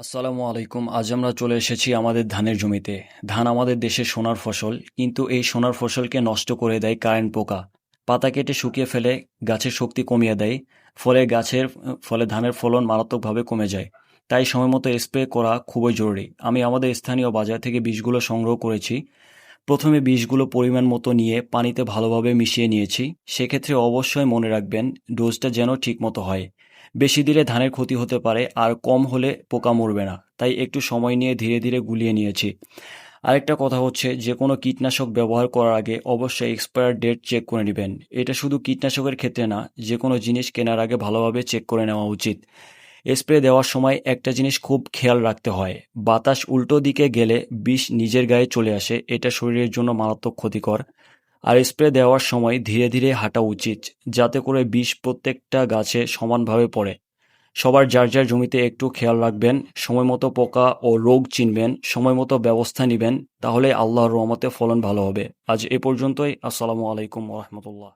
আসসালামু আলাইকুম। আজ আমরা চলে এসেছি আমাদের ধানের জমিতে। ধান আমাদের দেশের সোনার ফসল, কিন্তু এই সোনার ফসলকে নষ্ট করে দেয় কারেন্ট পোকা। পাতা কেটে শুকিয়ে ফেলে, গাছের শক্তি কমিয়ে দেয়, ফলে ধানের ফলন মারাত্মকভাবে কমে যায়। তাই সময়মতো স্প্রে করা খুবই জরুরি। আমি আমাদের স্থানীয় বাজার থেকে বীজগুলো সংগ্রহ করেছি। প্রথমে বীজগুলো পরিমাণ মতো নিয়ে পানিতে ভালোভাবে মিশিয়ে নিয়েছি। সেক্ষেত্রে অবশ্যই মনে রাখবেন ডোজটা যেন ঠিক মতো হয়। বেশি দিলে ধানের ক্ষতি হতে পারে, আর কম হলে পোকা মরবে না। তাই একটু সময় নিয়ে ধীরে ধীরে গুলিয়ে নিয়েছি। আরেকটা কথা হচ্ছে, যে কোনো কীটনাশক ব্যবহার করার আগে অবশ্যই এক্সপায়ার ডেট চেক করে নেবেন। এটা শুধু কীটনাশকের ক্ষেত্রে না, যে কোনো জিনিস কেনার আগে ভালোভাবে চেক করে নেওয়া উচিত। স্প্রে দেওয়ার সময় একটা জিনিস খুব খেয়াল রাখতে হয়, বাতাস উল্টো দিকে গেলে বিষ নিজের গায়ে চলে আসে, এটা শরীরের জন্য মারাত্মক ক্ষতিকর। আর স্প্রে দেওয়ার সময় ধীরে ধীরে হাঁটা উচিত, যাতে করে বিষ প্রত্যেকটা গাছে সমানভাবে পড়ে। সবার যার যার জমিতে একটু খেয়াল রাখবেন, সময় মতো পোকা ও রোগ চিনবেন, সময় মতো ব্যবস্থা নেবেন, তাহলে আল্লাহর রহমতে ফলন ভালো হবে। আজ এ পর্যন্তই। আসসালামু আলাইকুম রহমতুল্লাহ।